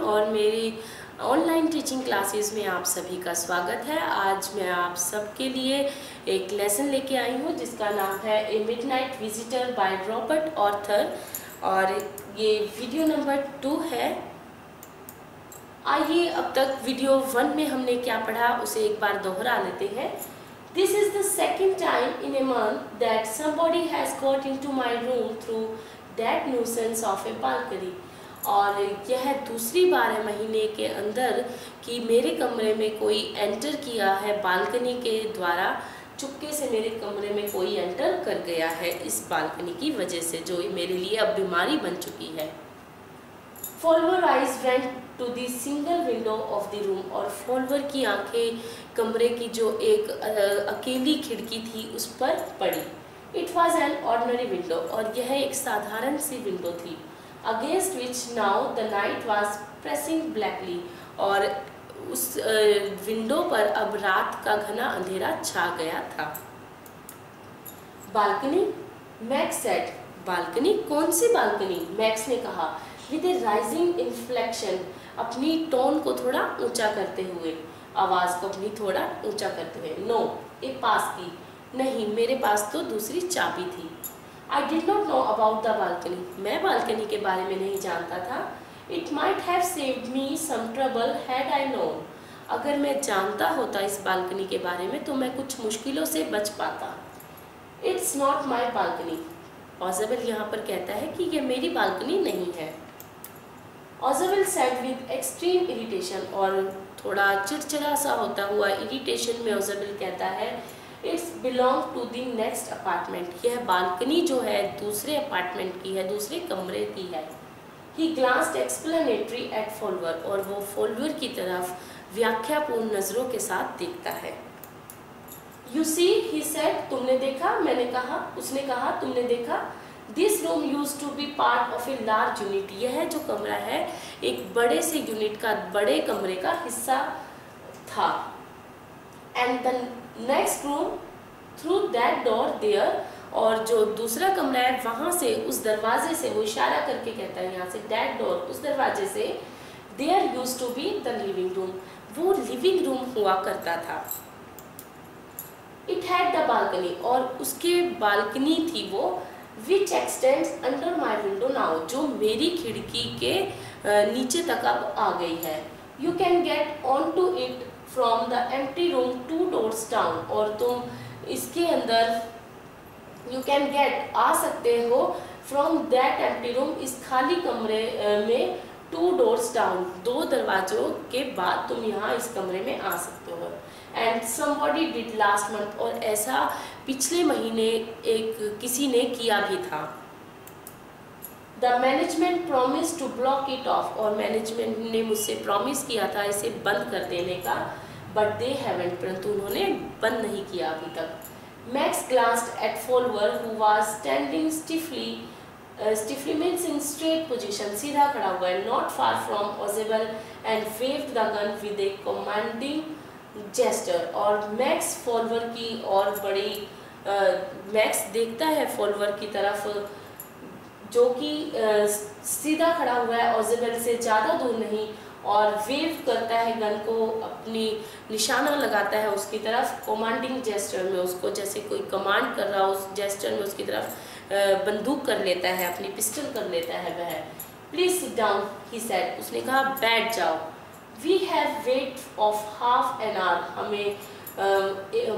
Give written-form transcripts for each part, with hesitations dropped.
और मेरी online teaching classes में आप सभी का स्वागत है। आज मैं आप सबके लिए एक लेसन लेके आई हूँ जिसका नाम है a midnight visitor by Robert Arthur और ये वीडियो नंबर 2 है। आइए अब तक वीडियो 1 में हमने क्या पढ़ा उसे एक बार दोहरा लेते हैं। This is the second time in a month that somebody has got into my room through that nuisance of a balcony। और यह दूसरी बार है महीने के अंदर कि मेरे कमरे में कोई एंटर किया है, बालकनी के द्वारा चुपके से मेरे कमरे में कोई एंटर कर गया है इस बालकनी की वजह से, जो मेरे लिए अब बीमारी बन चुकी है। Follower eyes went to the single window of the room, और फॉलोअर की आंखें कमरे की जो एक अकेली खिड़की थी उस पर पड़ी। It was an ordinary window, और यह एक साधारण सी विंडो थी। Against which now the night was pressing blackly, और उस विंडो पर अब रात का घना अंधेरा छा गया था। Balcony, max said. बालकनी? कौन सी बालकनी? मैक्स ने कहा विद ए राइजिंग इन्फ्लेक्शन, अपनी टोन को थोड़ा ऊंचा करते हुए, आवाज़ को अपनी थोड़ा ऊंचा करते हुए। नो, ए पास की। नहीं, मेरे पास तो दूसरी चाबी थी। I did not know about the balcony, मैं बालकनी के बारे में नहीं जानता था। It might have saved me some trouble had I known, अगर मैं जानता होता इस बालकनी के बारे में तो मैं कुछ मुश्किलों से बच पाता। इट्स नॉट माई बालकनी, ऑज़ेबल यहाँ पर कहता है कि यह मेरी बालकनी नहीं है। ऑज़ेबल सेड विद एक्सट्रीम इरिटेशन, और थोड़ा चिड़चिड़ा सा होता हुआ इरिटेशन में ऑज़ेबल कहता है it's belong to the next apartment, यह बालकनी जो है दूसरे अपार्टमेंट की है, दूसरे कमरे की है। ही ग्लांस्ड एक्सप्लेनेटरी एट फॉलोअर, और वो फॉलोअर की तरफ व्याख्यापूर्ण नज़रों के साथ देखता है। यू सी, ही सेड, तुमने देखा, मैंने कहा, उसने कहा, तुमने देखा। This room use to be part of a large unit, यह जो कमरा है एक बड़े से यूनिट का, बड़े कमरे का हिस्सा था। And the next room through that door there, और जो दूसरा कमरा है वहाँ से, उस दरवाजे से, वो इशारा करके कहता है यहाँ से, दैट डोर, उस दरवाजे से, there use to be the living room, वो लिविंग रूम हुआ करता था। इट हैड द बालकनी, और उसके बालकनी थी वो, विच x tends under my window now, जो मेरी खिड़की के नीचे तक अब आ गई है। You can get on to it from the empty room 2 doors down, और तुम इसके अंदर यू कैन गेट, आ सकते हो, फ्रॉम दैट एम्प्टी रूम, इस खाली कमरे में 2 doors डाउन, 2 दरवाजों के बाद तुम यहाँ इस कमरे में आ सकते हो। And somebody did last month, और ऐसा पिछले महीने किसी ने किया भी था। The management promise to block it off, और मैनेजमेंट ने मुझसे प्रॉमिस किया था इसे बंद कर देने का, बट दे हैवेंट, परंतु उन्होंने बंद नहीं किया अभी तक। Max glanced at follower who was standing stiffly means in straight position, सीधा खड़ा हुआ है, not far from Ausable, and waved the gun with a commanding gesture, और मैक्स फॉलोअर की और बड़ी मैक्स देखता है फॉलोअर की तरफ जो कि सीधा खड़ा हुआ है, ऑज़ेबल से ज़्यादा दूर नहीं, और वेव करता है गन को, अपनी निशाना लगाता है उसकी तरफ, कमांडिंग जेस्टर में, उसको जैसे कोई कमांड कर रहा हो, उस जेस्टर में उसकी तरफ बंदूक कर लेता है, अपनी पिस्टल कर लेता है वह। Please sit down, he said, उसने कहा बैठ जाओ। We have wait of half an hour,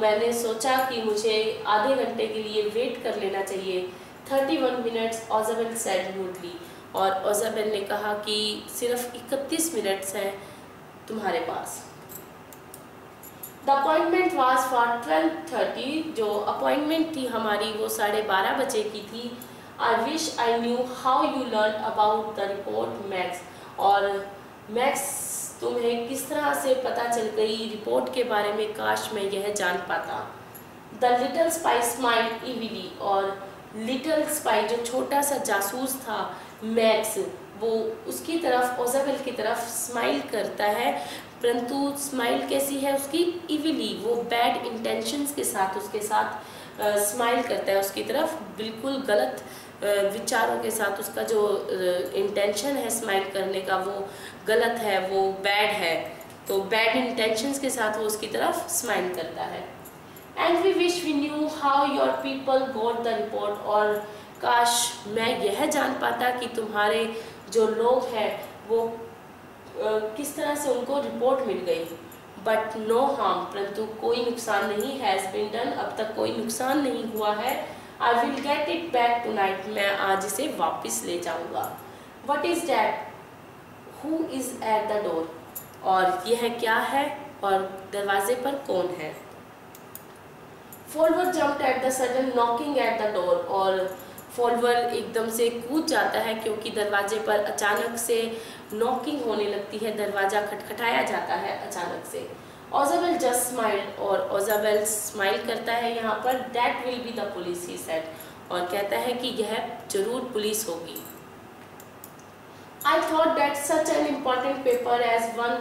मैंने सोचा कि मुझे आधे घंटे के लिए वेट कर लेना चाहिए। 31 minutes, ऑज़ेबल सेड मूडली, और ऑज़ेबल ने कहा कि सिर्फ 31 मिनट्स हैं तुम्हारे पास। द अपॉइंटमेंट वॉज फॉर 12:30, जो अपॉइंटमेंट थी हमारी वो 12:30 बजे की थी। I wish I knew how you learn about the report max, और मैक्स तुम्हें किस तरह से पता चल गई रिपोर्ट के बारे में, काश मैं यह जान पाता। द लिटिल स्पाई स्माइल्ड इविली, और लिटिल स्पाई जो छोटा सा जासूस था मैक्स, वो उसकी तरफ, ऑज़ेबल की तरफ स्माइल करता है, परंतु स्माइल कैसी है उसकी, इविली, वो बैड इंटेंशंस के साथ उसके साथ स्माइल करता है उसकी तरफ, बिल्कुल गलत विचारों के साथ उसका जो इंटेंशन है स्माइल करने का वो गलत है, वो बैड है, तो बैड इंटेंशंस के साथ वो उसकी तरफ स्माइल करता है। And we wish we knew how your people got the report, और काश मैं यह जान पाता कि तुम्हारे जो लोग हैं वो किस तरह से उनको रिपोर्ट मिल गई। बट नो हार्म, परंतु कोई नुकसान नहीं, हैज़ बीन डन, अब तक कोई नुकसान नहीं हुआ है। I will get it back tonight, मैं आज इसे वापस ले जाऊंगा। What is that, who is at the door, और यह क्या है और दरवाजे पर कौन है। Follower jumped at the sudden knocking at the door, और फॉलोवर एकदम से कूद जाता है क्योंकि दरवाजे पर अचानक से नॉकिंग होने लगती है, दरवाजा खटखटाया जाता है अचानक से। ओजाबेल जस्ट स्माइल्ड, और ओजाबेल स्माइल करता है यहाँ पर। That will be the police, he said, और कहता है कि यह जरूर पुलिस होगी। I thought that such an important paper as one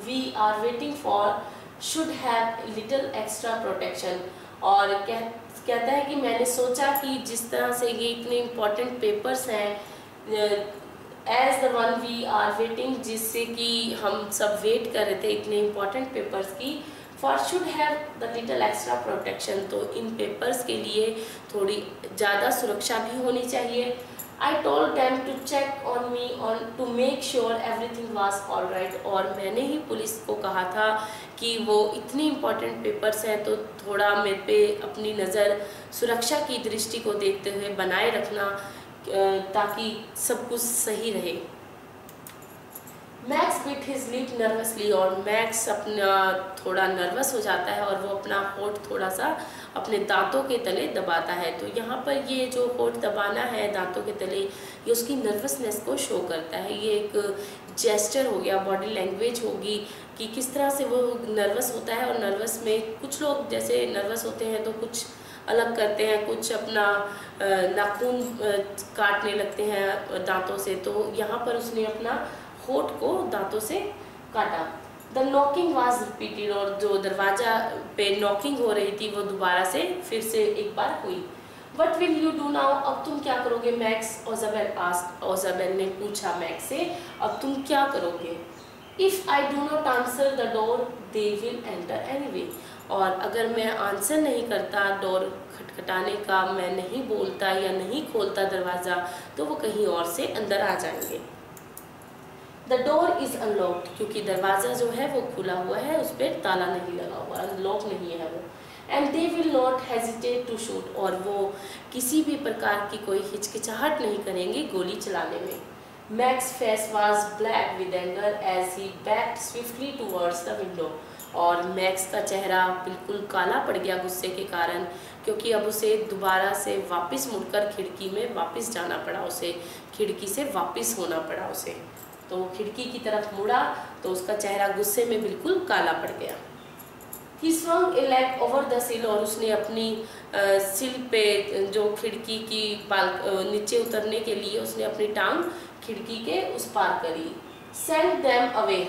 we are waiting for should have little extra protection, और कहता है कि मैंने सोचा कि जिस तरह से ये इतने इम्पोर्टेंट पेपर्स हैं, as the one we are waiting, जिससे कि हम सब वेट कर रहे थे इतने इम्पोर्टेंट पेपर्स की, for should have the little extra protection, तो इन पेपर्स के लिए थोड़ी ज़्यादा सुरक्षा भी होनी चाहिए। I told them to check on me to make sure everything was all right, और मैंने ही पुलिस को कहा था कि वो इतने इम्पोर्टेंट पेपर्स हैं तो थोड़ा मेरे पे अपनी नज़र सुरक्षा की दृष्टि को देखते हुए बनाए रखना, ताकि सब कुछ सही रहे। Max bit his lip nervously, और मैक्स अपना थोड़ा नर्वस हो जाता है और वो अपना होठ थोड़ा सा अपने दांतों के तले दबाता है। तो यहाँ पर ये जो होठ दबाना है दांतों के तले, ये उसकी नर्वसनेस को शो करता है। ये एक जेस्चर हो गया, बॉडी लैंग्वेज होगी कि किस तरह से वो नर्वस होता है। और नर्वस में कुछ लोग जैसे नर्वस होते हैं तो कुछ अलग करते हैं, कुछ अपना नाखून काटने लगते हैं दांतों से, तो यहाँ पर उसने अपना होठ को दांतों से काटा। द नॉकिंग वॉज रिपीटेड, और जो दरवाजा पे नॉकिंग हो रही थी वो दोबारा से फिर से एक बार हुई। What will you do now, अब तुम क्या करोगे मैक्स, ओजाबेल आस्क्ड, ओजाबेल ने पूछा मैक्स से, अब तुम क्या करोगे। If I do not answer the door they will enter anyway, और अगर मैं आंसर नहीं करता डोर खटखटाने का, मैं नहीं बोलता या नहीं खोलता दरवाज़ा, तो वो कहीं और से अंदर आ जाएंगे। द डोर इज़ अनलॉक्ड, क्योंकि दरवाज़ा जो है वो खुला हुआ है, उस पर ताला नहीं लगा हुआ, अनलॉक नहीं है वो। And they will not hesitate to shoot, और वो किसी भी प्रकार की कोई हिचकिचाहट नहीं करेंगे गोली चलाने में। Max face was black with anger as he backed swiftly towards the window, और मैक्स का चेहरा बिल्कुल काला पड़ गया गुस्से के कारण, क्योंकि अब उसे दोबारा से वापस मुड़कर खिड़की में वापस जाना पड़ा, उसे खिड़की से वापस होना पड़ा उसे। तो वो खिड़की की तरफ मुड़ा तो उसका चेहरा गुस्से में बिल्कुल काला पड़ गया। He swung a leg over the sill, और उसने अपनी सिल पे जो खिड़की की नीचे उतरने के लिए उसने अपनी टांग खिड़की के उस पार करी। Send them away,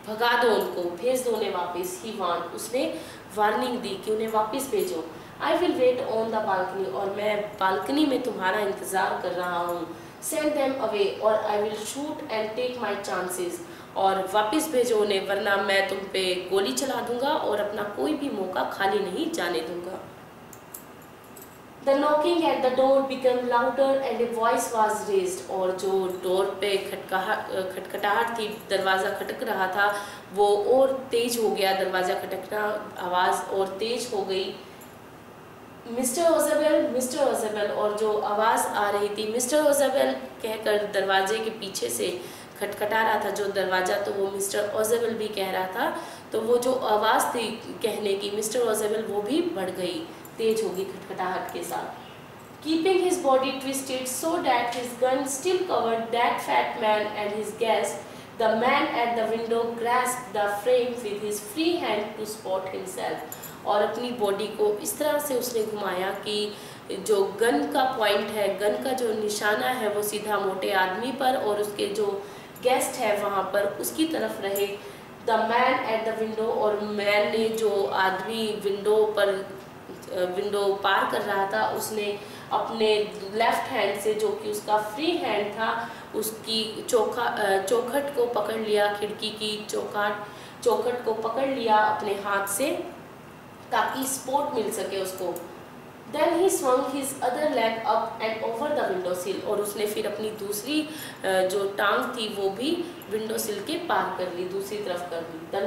भगा दो उनको, भेज दो उन्हें वापस। He warned, उसने वार्निंग दी कि उन्हें वापस भेजो। I will wait on the balcony, और मैं बालकनी में तुम्हारा इंतज़ार कर रहा हूँ। Send them away or I will shoot and take my chances, और वापस भेजो उन्हें वरना मैं तुम पे गोली चला दूंगा और अपना कोई भी मौका खाली नहीं जाने दूंगा। The knocking at the door became louder and a voice was raised, और जो डोर पे खटखटाहट थी, दरवाज़ा खटक रहा था, वो और तेज हो गया, दरवाज़ा खटकना आवाज़ और तेज हो गई। मिस्टर ओजाबेल, और जो आवाज़ आ रही थी मिस्टर ओजाबेल कहकर दरवाजे के पीछे से खटखटा रहा था जो दरवाज़ा, तो वो मिस्टर ओजाबेल भी कह रहा था, तो वो जो आवाज़ थी कहने की मिस्टर ओजाबेल वो भी बढ़ गई, तेज होगी खटखटाहट के साथ। Keeping his body twisted so that his gun still covered that fat man and his guest, the man at the window grasped the frame with his free hand to spot himself, और अपनी body को इस तरह से उसने घुमाया कि जो गन का पॉइंट है, गन का जो निशाना है वो सीधा मोटे आदमी पर और उसके जो गेस्ट है वहाँ पर उसकी तरफ रहे। The man at the window, और मैन ने जो आदमी विंडो पार कर रहा था उसने अपने लेफ्ट हैंड से, जो कि उसका फ्री हैंड था, उसकी चौखट को पकड़ लिया, खिड़की की चौखट को पकड़ लिया अपने हाथ से ताकि सपोर्ट मिल सके उसको। Then he swung his other leg up and over the window sill, और उसने फिर अपनी दूसरी जो टांग थी वो भी विंडो सिल के पार कर ली, दूसरी तरफ कर ली। The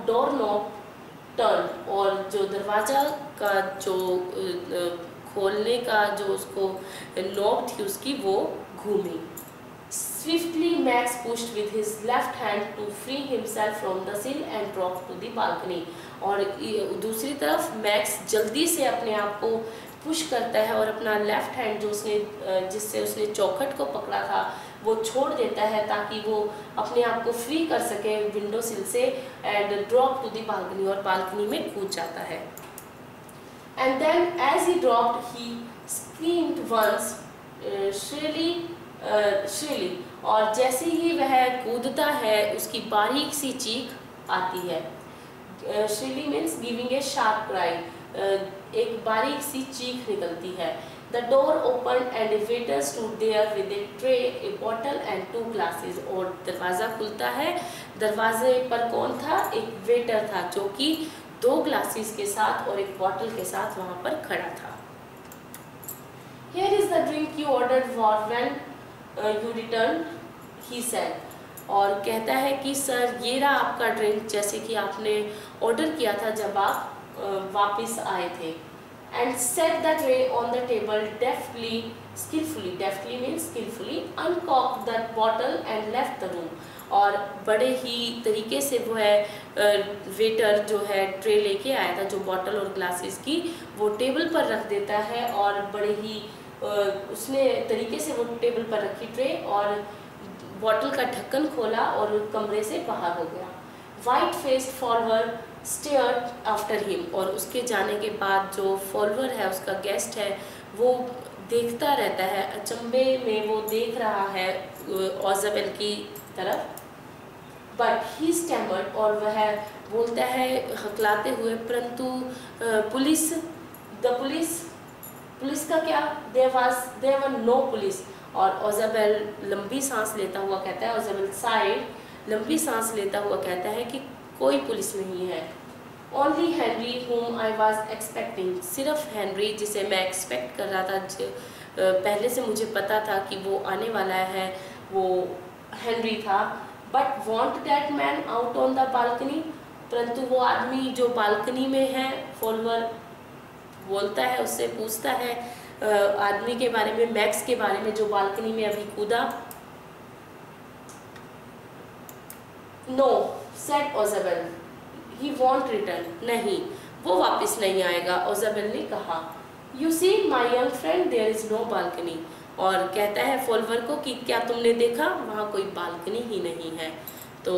door knob turned, और जो दरवाज़ा का जो खोलने का जो उसको नॉब थी उसकी वो घूमी। Swiftly Max pushed with his left hand to free himself from the sill and dropped to the balcony, और दूसरी तरफ मैक्स जल्दी से अपने आप को पुश करता है और अपना लेफ्ट हैंड जो उसने जिससे उसने चौखट को पकड़ा था वो छोड़ देता है ताकि वो अपने आप को फ्री कर सके विंडो सिल से, and drop to the balcony, और बालकनी में कूद जाता है। And then as he dropped he screamed once shrilly, और जैसे ही वह कूदता है उसकी बारीक सी चीख आती है। Shrilly means giving a sharp cry, एक बारीक सी चीख निकलती है। The door open and a waiter stood there with a tray, a bottle and 2 glasses, और दरवाज़ा खुलता है। दरवाजे पर कौन था? एक वेटर था जो कि 2 ग्लासेस के साथ और एक बॉटल के साथ वहाँ पर खड़ा था। Here is the drink you ordered for when you returned, he said, और कहता है कि सर ये रहा आपका ड्रिंक जैसे कि आपने ऑर्डर किया था जब आप वापस आए थे। And set the tray on the table deftly means skilfully uncork the bottle and left the room, और बड़े ही तरीके से वो है वेटर जो है ट्रे लेके आया था जो बॉटल और ग्लासेस की, वो टेबल पर रख देता है, और बड़े ही उसने तरीके से वो टेबल पर रखी ट्रे और बॉटल का ढक्कन खोला और कमरे से बाहर हो गया। White faced follower stared after him, और उसके जाने के बाद जो फॉलोअर है उसका गेस्ट है वो देखता रहता है, अचंभे में वो देख रहा है ओजाबेल की तरफ। बट ही स्टैमर्ड, और वह बोलता है हकलाते हुए, परंतु पुलिस का क्या? देयर वर नो पुलिस, और ओजाबेल लंबी सांस लेता हुआ कहता है, ओजाबेल साइड लंबी सांस लेता हुआ कहता है कि कोई पुलिस नहीं है। Only Henry whom I was expecting, सिर्फ हेनरी जिसे मैं एक्सपेक्ट कर रहा था, पहले से मुझे पता था कि वो आने वाला है, वो हेनरी था। But want that man out on the balcony, परंतु वो आदमी जो बालकनी में है, फॉलोअर बोलता है, उससे पूछता है आदमी के बारे में, मैक्स के बारे में जो बालकनी में अभी कूदा। No said Ausable, he won't return, नहीं वो वापस नहीं आएगा, ओजाबेल ने कहा। You see my young friend there is no balcony, और कहता है फॉलोअर को कि क्या तुमने देखा वहाँ कोई बालकनी ही नहीं है। तो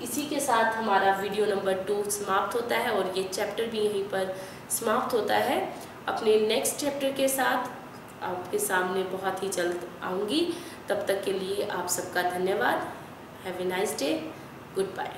इसी के साथ हमारा वीडियो नंबर 2 समाप्त होता है और ये चैप्टर भी यहीं पर समाप्त होता है। अपने नेक्स्ट चैप्टर के साथ आपके सामने बहुत ही जल्द आऊँगी, तब तक के लिए आप सबका धन्यवाद। Have a nice day, good bye.